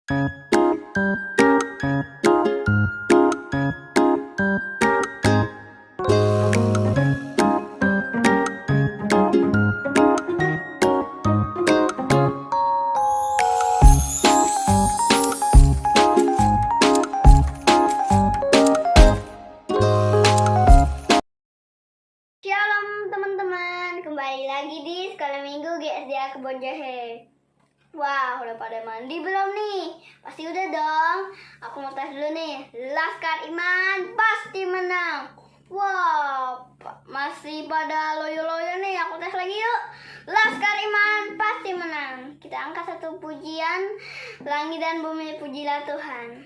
Shalom teman-teman, kembali lagi di Sekolah Minggu GSDA Kebon Jahe. Wah, udah pada mandi belum nih? Pasti udah dong. Aku mau tes dulu nih. Laskar Iman pasti menang. Wah, masih pada loyo-loyo nih. Aku tes lagi yuk. Laskar Iman pasti menang. Kita angkat satu pujian. Langit dan bumi pujilah Tuhan.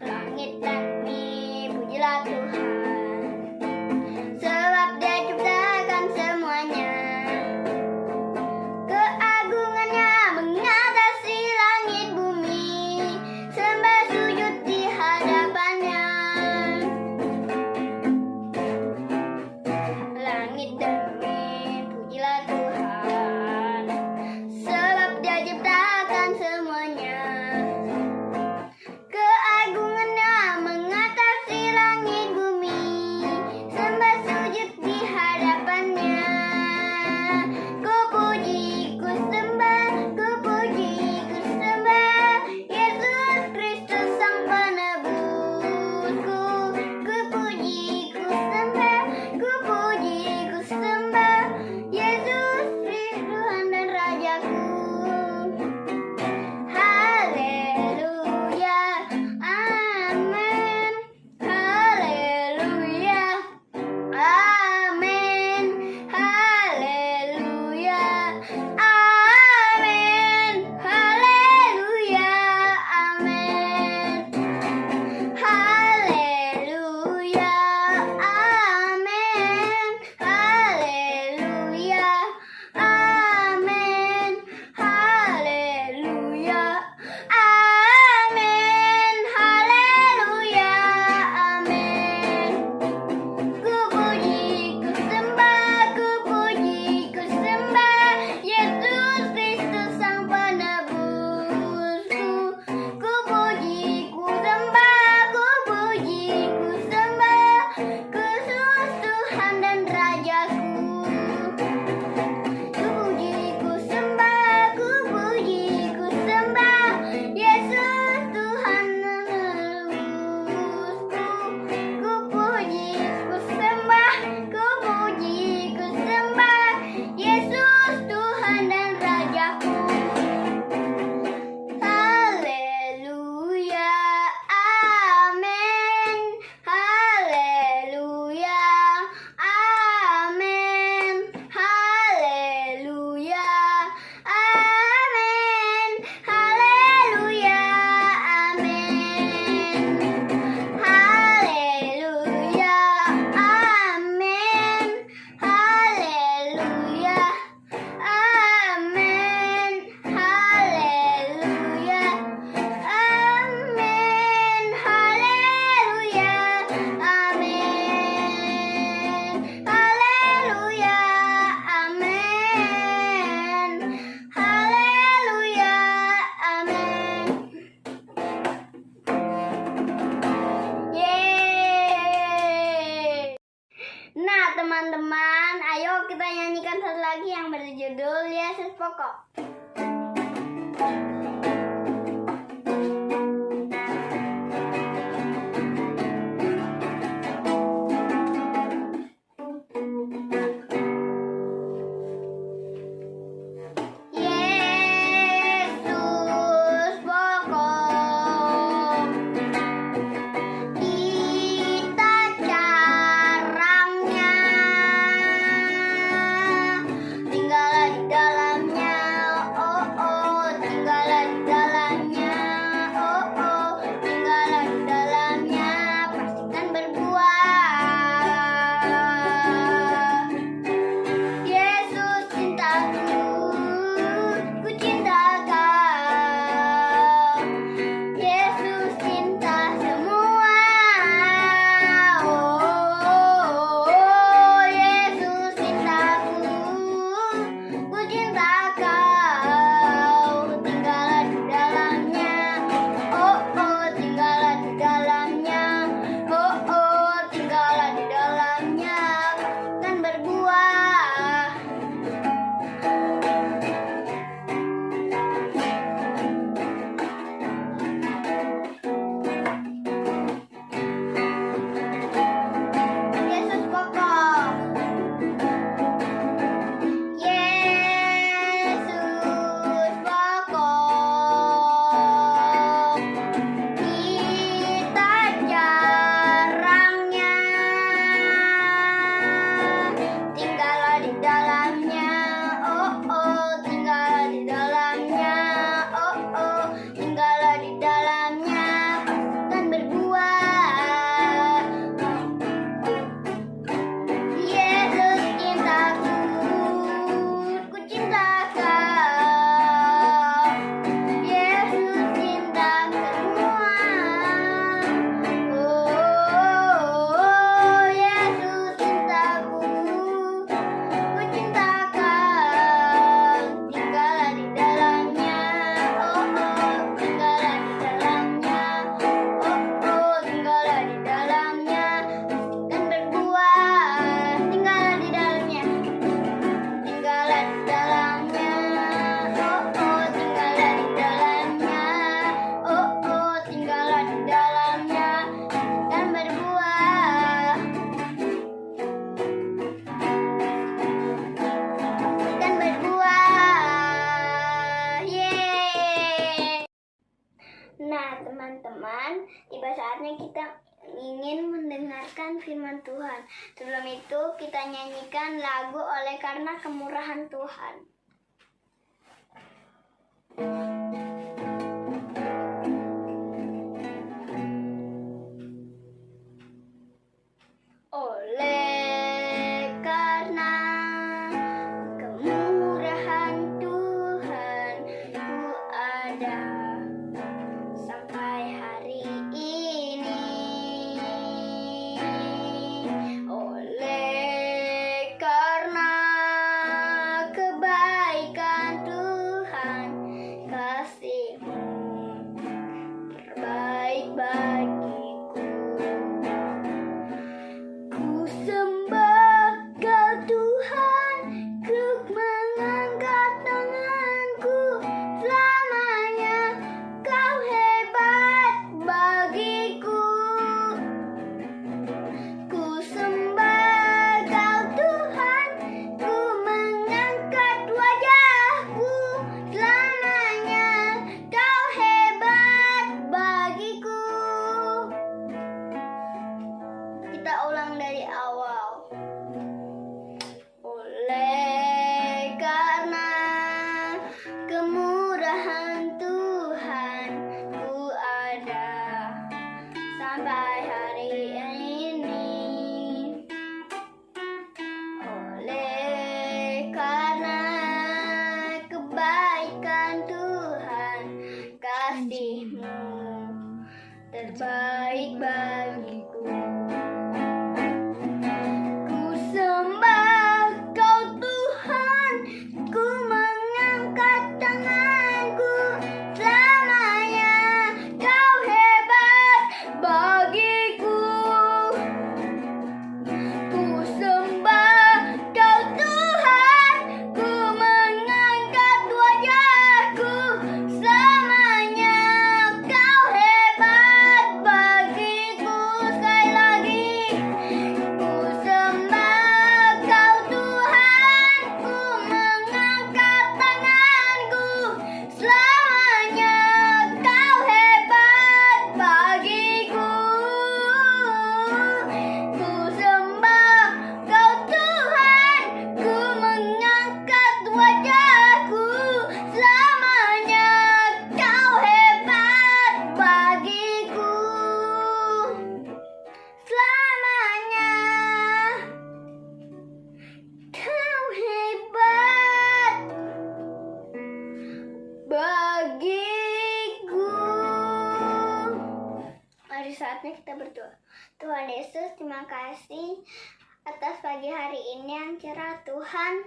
Langit dan bumi pujilah Tuhan. Sebab Dia ciptakan semuanya. Keagungannya mengatasi langit bumi. Sembah sujud di hadapannya. Langit dan bumi pujilah Tuhan. Sebab Dia ciptakan semuanya. Keagungannya mengatasi langit bumi. Sembah sujud di hadapannya. Ku puji, ku sembah, ku puji, ku sembah Yesus Kristus Sang Penebusku. Ku puji, ku sembah, ku puji, ku sembah Yesus Kristus Tuhan dan Rajaku. Haleluya, amin. Haleluya, amin. Haleluya, amin. Haleluya, amin. Haleluya, amin. Haleluya, amin. Haleluya, amin. Haleluya, amin. Ku puji, ku sembah, ku puji, ku sembah Yesus Kristus Sang Penebusku. Ku puji, ku sembah, ku puji, ku sembah Kristus Tuhan dan Rajaku. Ku puji, ku sembah, ku puji, ku sembah Yesus Tuhan dan Penebusku. Ku puji, ku sembah, ku puji, ku sembah Yesus Tuhan dan Rajaku. Haleluya, amin. Haleluya, amin. Haleluya, amin. Haleluya, amin. Haleluya, amin. Haleluya, amin. Haleluya, amin. Haleluya, amin. Haleluya, amin. Haleluya, amin. Yeay. Nah teman-teman, ayo kita nyanyikan satu lagi yang berjudul Yesus Pokok. Yesus pokok, kita carangnya, tinggallah di dalamnya, oh oh, tinggallah Tuhan, tiba saatnya kita ingin mendengarkan firman Tuhan. Sebelum itu kita nyanyikan lagu Oleh Karena Kemurahan Tuhan. Oleh karena kemurahan Tuhan, ku ada sampai hari ini. Oleh karena kebaikan Tuhan, kasih-Mu terbaik bagiku. Ku sembah Kau Tuhan, ku mengangkat tanganku. Selamanya Kau hebat bagiku. Ku sembah Kau Tuhan, ku mengangkat wajahku. Selamanya Kau hebat bagiku. Kita ulang dari awal. Oleh karena kemurahan Tuhan, ku ada sampai hari ini. Oleh karena kebaikan Tuhan, kasih-Mu terbaik bagiku. Ku sembah Kau Tuhan, ku mengangkat tanganku. Selamanya Kau hebat bagiku. Ku sembah Kau Tuhan, ku mengangkat wajahku. Selamanya Kau hebat bagiku. Sekali lagi. Ku sembah Kau Tuhan, ku mengangkat tanganku. Selamanya Kau hebat bagiku. Ku sembah Kau Tuhan, ku mengangkat wajahku. Selamanya Kau hebat bagiku. Selamanya Kau hebat bagiku. Mari saatnya kita berdoa. Tuhan Yesus, terima kasih atas pagi hari ini yang cerah. Tuhan,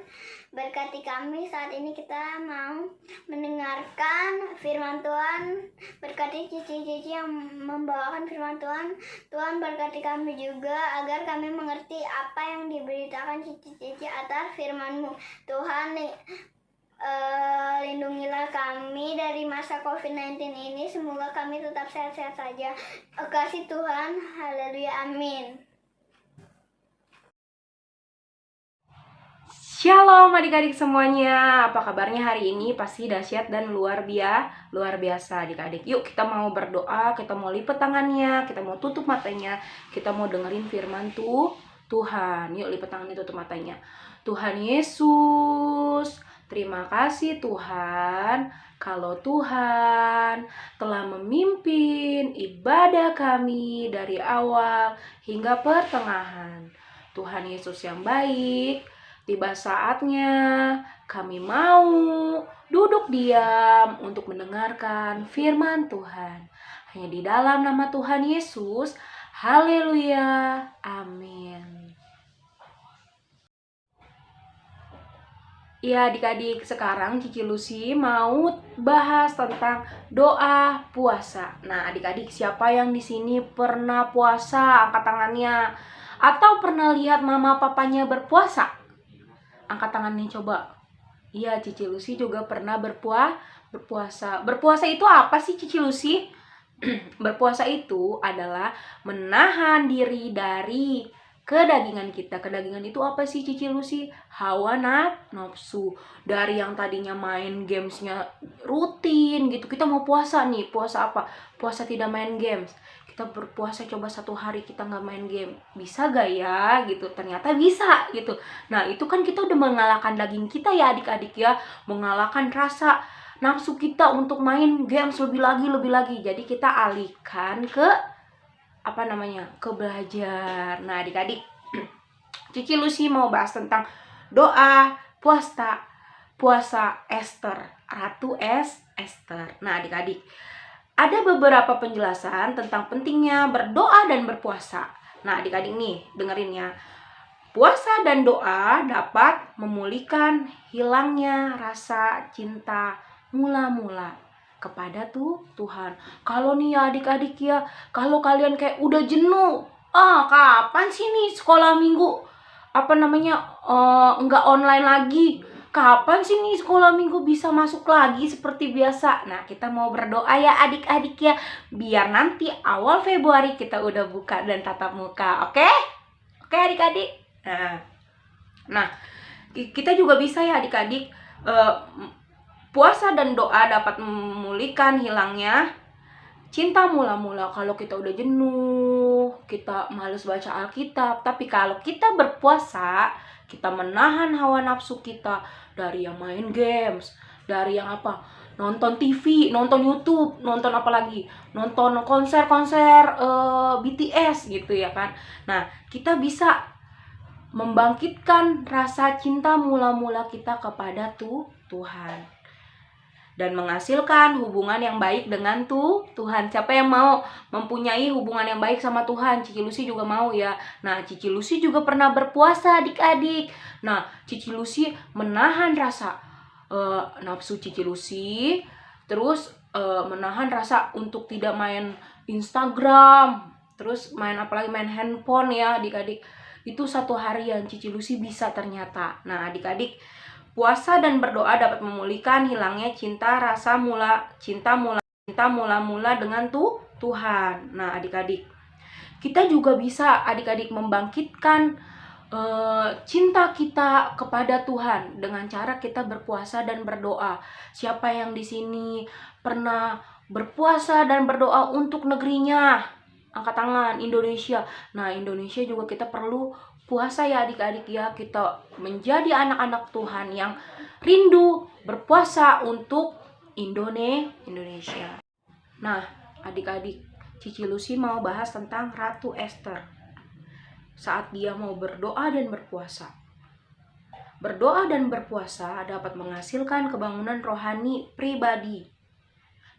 berkati kami saat ini kita mau mendengarkan firman Tuhan. Berkati cici-cici yang membawakan firman Tuhan. Tuhan, berkati kami juga agar kami mengerti apa yang diberitakan cici-cici atas firman-Mu. Tuhan, lindungilah kami dari masa COVID-19 ini. Semoga kami tetap sehat-sehat saja. Kasih Tuhan. Haleluya. Amin. Shalom adik-adik semuanya, apa kabarnya hari ini? Pasti dahsyat dan luar biasa adik-adik. Yuk kita mau berdoa, kita mau lipat tangannya, kita mau tutup matanya, kita mau dengerin firman Tuhan. Yuk lipat tangannya, tutup matanya. Tuhan Yesus, terima kasih Tuhan, kalau Tuhan telah memimpin ibadah kami dari awal hingga pertengahan. Tuhan Yesus yang baik, tiba saatnya kami mau duduk diam untuk mendengarkan firman Tuhan. Hanya di dalam nama Tuhan Yesus. Haleluya. Amin. Ya adik-adik, sekarang Cici Lucy mau bahas tentang doa puasa. Nah adik-adik, siapa yang di sini pernah puasa? Angkat tangannya. Atau pernah lihat mama papanya berpuasa? Angkat tangannya coba. Iya, Cici Lucy juga pernah berpuasa. Berpuasa itu apa sih Cici Lucy? Berpuasa itu adalah menahan diri dari kedagingan kita. Kedagingan itu apa sih Cici Lucy? Hawa nafsu. Dari yang tadinya main gamesnya rutin gitu, kita mau puasa nih. Puasa apa? Puasa tidak main games. Kita berpuasa coba 1 hari kita nggak main game, bisa gak ya gitu? Ternyata bisa gitu. Nah itu kan kita udah mengalahkan daging kita ya adik-adik ya, mengalahkan rasa nafsu kita untuk main games lebih lagi. Jadi kita alihkan ke ke belajar. Nah adik-adik, Cici Lucy mau bahas tentang doa puasa Esther, Ratu Esther. Nah adik-adik, ada beberapa penjelasan tentang pentingnya berdoa dan berpuasa. Nah adik-adik nih dengerin ya. Puasa dan doa dapat memulihkan hilangnya rasa cinta mula-mula kepada Tuhan. Kalau nih ya adik-adik ya, kalau kalian kayak udah jenuh, kapan sih nih sekolah minggu nggak online lagi? Kapan sih nih sekolah minggu bisa masuk lagi seperti biasa? Nah, kita mau berdoa ya adik-adik ya, biar nanti awal Februari kita udah buka dan tatap muka, oke? Oke adik-adik? Nah, kita juga bisa ya adik-adik, puasa dan doa dapat memulihkan hilangnya cinta mula-mula. Kalau kita udah jenuh, kita males baca Alkitab, tapi kalau kita berpuasa, kita menahan hawa nafsu kita dari yang main games, dari yang nonton TV, nonton YouTube, nonton nonton konser BTS gitu ya kan. Nah, kita bisa membangkitkan rasa cinta mula-mula kita kepada Tuhan dan menghasilkan hubungan yang baik dengan Tuhan. Siapa yang mau mempunyai hubungan yang baik sama Tuhan? Cici Lucy juga mau ya. Nah, Cici Lucy juga pernah berpuasa adik-adik. Nah, Cici Lucy menahan rasa nafsu Cici Lucy, terus menahan rasa untuk tidak main Instagram, terus main handphone ya adik-adik. Itu 1 harian Cici Lucy bisa ternyata. Nah adik-adik, puasa dan berdoa dapat memulihkan hilangnya cinta mula-mula dengan Tuhan. Nah adik-adik, kita juga bisa adik-adik membangkitkan cinta kita kepada Tuhan dengan cara kita berpuasa dan berdoa. Siapa yang di sini pernah berpuasa dan berdoa untuk negerinya? Angkat tangan. Indonesia. Nah Indonesia juga kita perlu puasa ya adik-adik ya. Kita menjadi anak-anak Tuhan yang rindu berpuasa untuk Indonesia. Nah adik-adik, Cici Lucy mau bahas tentang Ratu Esther saat dia mau berdoa dan berpuasa. Berdoa dan berpuasa dapat menghasilkan kebangunan rohani pribadi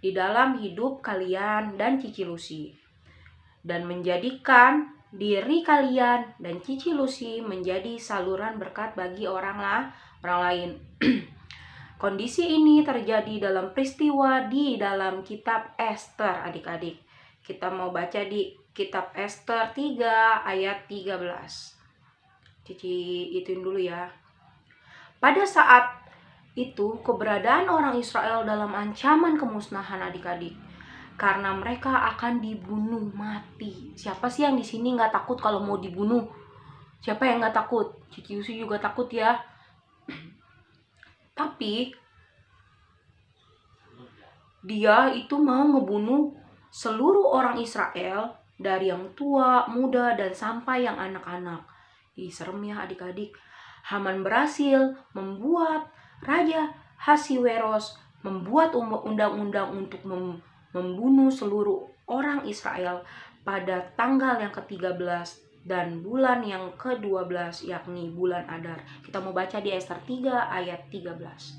di dalam hidup kalian dan Cici Lucy, dan menjadikan diri kalian dan Cici Lucy menjadi saluran berkat bagi orang lain. Kondisi ini terjadi dalam peristiwa di dalam kitab Esther adik-adik. Kita mau baca di kitab Esther 3 ayat 13. Cici ituin dulu ya. Pada saat itu keberadaan orang Israel dalam ancaman kemusnahan adik-adik, karena mereka akan dibunuh mati. Siapa sih yang di sini nggak takut kalau mau dibunuh? Siapa yang nggak takut? Cici Lucy juga takut ya. Tapi dia itu mau ngebunuh seluruh orang Israel, dari yang tua, muda, dan sampai yang anak-anak. Serem ya adik-adik. Haman berhasil membuat Raja Ahasiweros membuat undang-undang untuk membunuh seluruh orang Israel pada tanggal yang ke-13 dan bulan yang ke-12, yakni bulan Adar. Kita mau baca di Esther 3 ayat 13.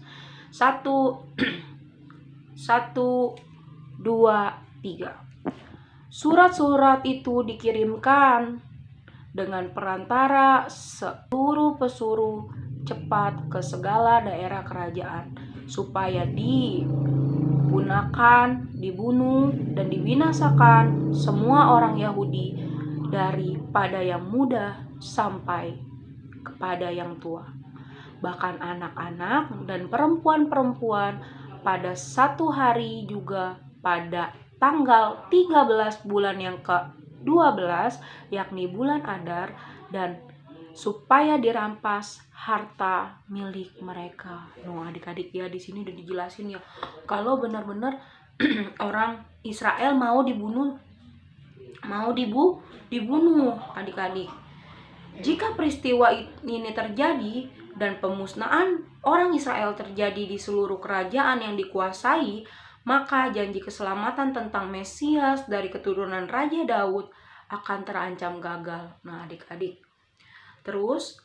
1, 2, 3. Surat-surat itu dikirimkan dengan perantara seluruh pesuruh cepat ke segala daerah kerajaan, supaya dibunuh, dan dibinasakan semua orang Yahudi, daripada yang muda sampai kepada yang tua, bahkan anak-anak dan perempuan-perempuan. Pada 1 hari juga pada tanggal 13 bulan yang ke-12, yakni bulan Adar, dan supaya dirampas harta milik mereka. No, adik-adik ya, di sini udah dijelasin ya kalau benar-benar orang Israel mau dibunuh, dibunuh adik-adik. Jika peristiwa ini terjadi dan pemusnahan orang Israel terjadi di seluruh kerajaan yang dikuasai, maka janji keselamatan tentang Mesias dari keturunan Raja Daud akan terancam gagal. Nah, adik-adik. Terus,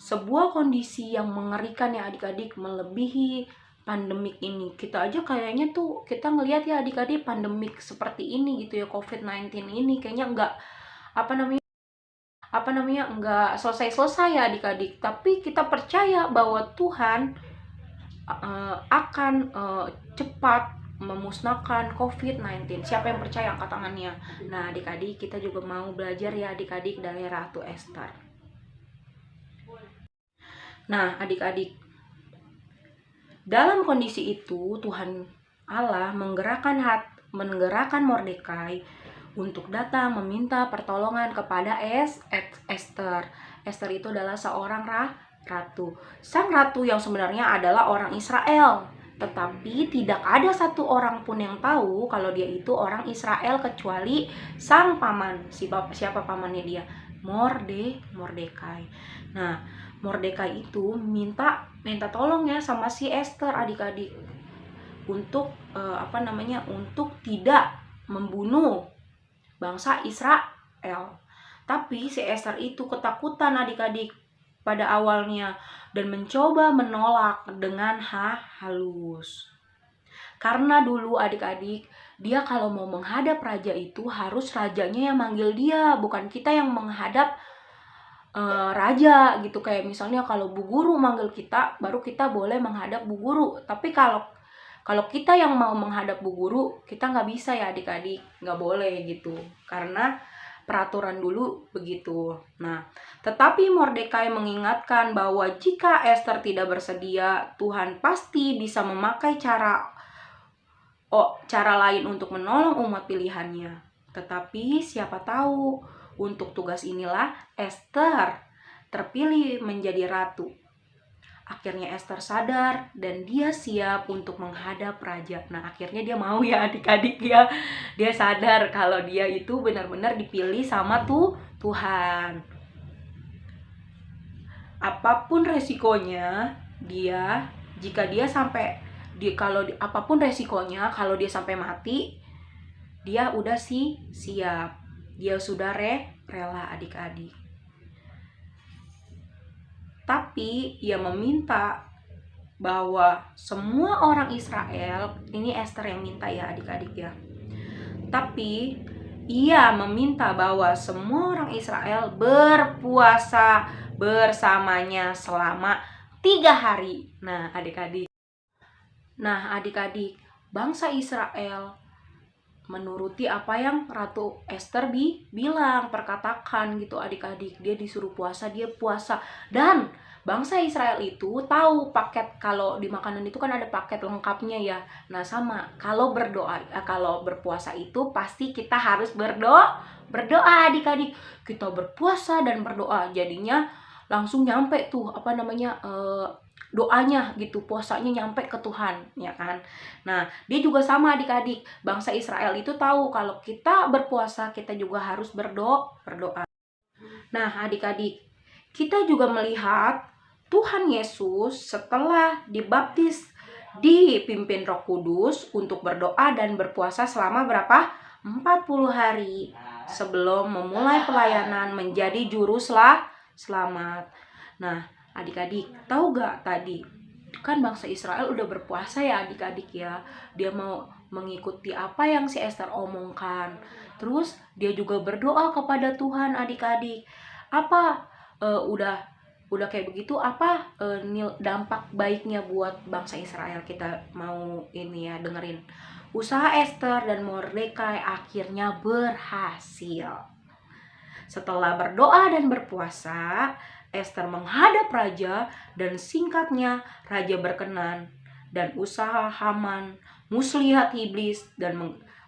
sebuah kondisi yang mengerikan ya adik-adik, melebihi pandemik ini. Kita aja kayaknya tuh, kita ngelihat ya adik-adik, pandemik seperti ini gitu ya, COVID-19 ini kayaknya nggak nggak selesai-selesai ya adik-adik. Tapi kita percaya bahwa Tuhan akan cepat memusnahkan COVID-19. Siapa yang percaya angkat tangannya. Nah adik-adik, kita juga mau belajar ya adik-adik dari Ratu Esther. Nah adik-adik, dalam kondisi itu Tuhan Allah menggerakkan Mordekai untuk datang meminta pertolongan kepada Esther. Esther itu adalah seorang ratu. Sang ratu yang sebenarnya adalah orang Israel. Tetapi tidak ada satu orang pun yang tahu kalau dia itu orang Israel kecuali sang paman. Siapa pamannya dia? Mordekai. Nah, Mordekai itu minta tolong ya sama si Esther adik-adik untuk untuk tidak membunuh bangsa Israel. Tapi si Esther itu ketakutan adik-adik pada awalnya dan mencoba menolak dengan halus. Karena dulu adik-adik, dia kalau mau menghadap raja itu harus rajanya yang manggil dia, bukan kita yang menghadap raja gitu. Kayak misalnya kalau Bu Guru manggil kita, baru kita boleh menghadap Bu Guru. Tapi kalau kita yang mau menghadap Bu Guru, kita nggak bisa ya adik-adik, nggak boleh gitu. Karena peraturan dulu begitu. Nah, tetapi Mordekai mengingatkan bahwa jika Esther tidak bersedia, Tuhan pasti bisa memakai cara lain untuk menolong umat pilihannya. Tetapi siapa tahu, untuk tugas inilah Esther terpilih menjadi ratu. Akhirnya Esther sadar dan dia siap untuk menghadap raja. Nah akhirnya dia mau ya adik-adik ya. Dia sadar kalau dia itu benar-benar dipilih sama Tuhan. Apapun resikonya apapun resikonya, kalau dia sampai mati, dia udah siap. Dia sudah rela adik-adik. Tapi ia meminta bahwa semua orang Israel, ini Esther yang minta ya adik-adik ya. Tapi ia meminta bahwa semua orang Israel berpuasa bersamanya selama 3 hari. Nah adik-adik, bangsa Israel menuruti apa yang Ratu Esther bilang, perkatakan gitu adik-adik. Dia disuruh puasa, dia puasa. Dan bangsa Israel itu tahu paket, kalau di makanan itu kan ada paket lengkapnya ya. Nah sama, kalau berpuasa itu pasti kita harus berdoa adik-adik. Kita berpuasa dan berdoa, jadinya langsung nyampe tuh doanya gitu, puasanya nyampe ke Tuhan ya kan. Nah dia juga sama adik-adik, bangsa Israel itu tahu kalau kita berpuasa kita juga harus berdoa. Nah adik-adik, kita juga melihat Tuhan Yesus setelah dibaptis dipimpin Roh Kudus untuk berdoa dan berpuasa selama berapa? 40 hari sebelum memulai pelayanan menjadi juru selamat. Nah adik-adik, tahu gak tadi? Kan bangsa Israel udah berpuasa ya adik-adik ya. Dia mau mengikuti apa yang si Esther omongkan. Terus dia juga berdoa kepada Tuhan adik-adik. Apa udah kayak begitu, apa dampak baiknya buat bangsa Israel? Kita mau ini ya dengerin. Usaha Esther dan Mordekai akhirnya berhasil. Setelah berdoa dan berpuasa, Esther menghadap raja dan singkatnya raja berkenan, dan usaha Haman, muslihat iblis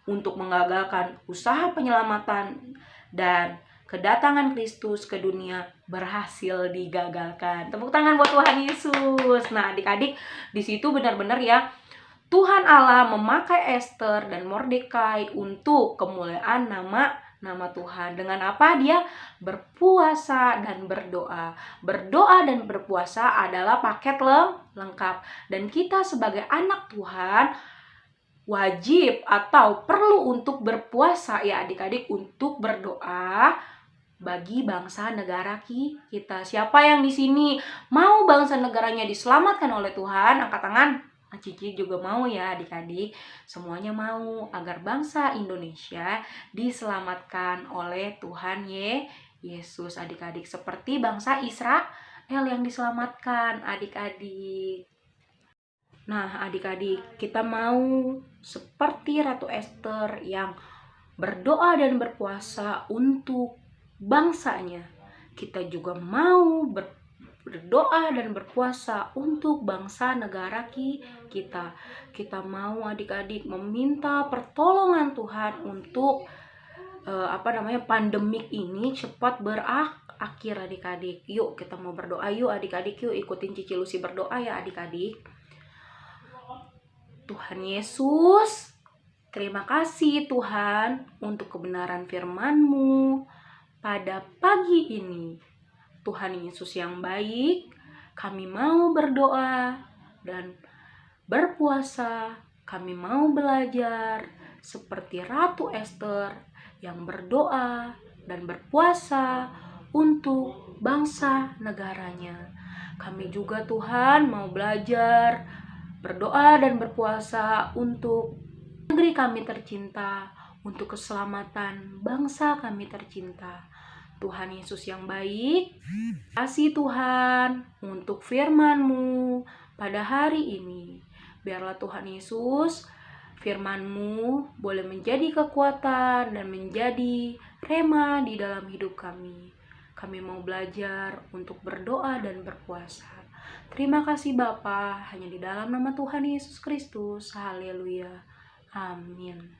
untuk mengagalkan usaha penyelamatan dan kedatangan Kristus ke dunia berhasil digagalkan. Tepuk tangan buat Tuhan Yesus. Nah, adik-adik, di situ benar-benar ya Tuhan Allah memakai Esther dan Mordekai untuk kemuliaan nama Tuhan. Dengan apa? Dia berpuasa dan berdoa. Berdoa dan berpuasa adalah paket lengkap. Dan kita sebagai anak Tuhan wajib atau perlu untuk berpuasa ya adik-adik, untuk berdoa bagi bangsa negara kita. Siapa yang di sini mau bangsa negaranya diselamatkan oleh Tuhan? Angkat tangan. Cici juga mau ya adik-adik. Semuanya mau agar bangsa Indonesia diselamatkan oleh Tuhan Yesus adik-adik. Seperti bangsa Israel yang diselamatkan adik-adik. Nah adik-adik, kita mau seperti Ratu Esther yang berdoa dan berpuasa untuk bangsanya. Kita juga mau berdoa dan berpuasa untuk bangsa negara kita. Kita mau adik-adik meminta pertolongan Tuhan untuk pandemik ini cepat berakhir adik-adik. Yuk kita mau berdoa, yuk adik-adik, yuk ikutin Cici Lucy berdoa ya adik-adik. Tuhan Yesus, terima kasih Tuhan untuk kebenaran firman-Mu pada pagi ini. Tuhan Yesus yang baik, kami mau berdoa dan berpuasa. Kami mau belajar seperti Ratu Esther yang berdoa dan berpuasa untuk bangsa negaranya. Kami juga Tuhan mau belajar berdoa dan berpuasa untuk negeri kami tercinta, untuk keselamatan bangsa kami tercinta. Tuhan Yesus yang baik, kasih Tuhan untuk firman-Mu pada hari ini. Biarlah Tuhan Yesus, firman-Mu boleh menjadi kekuatan dan menjadi rema di dalam hidup kami. Kami mau belajar untuk berdoa dan berpuasa. Terima kasih Bapa, hanya di dalam nama Tuhan Yesus Kristus. Haleluya. Amin.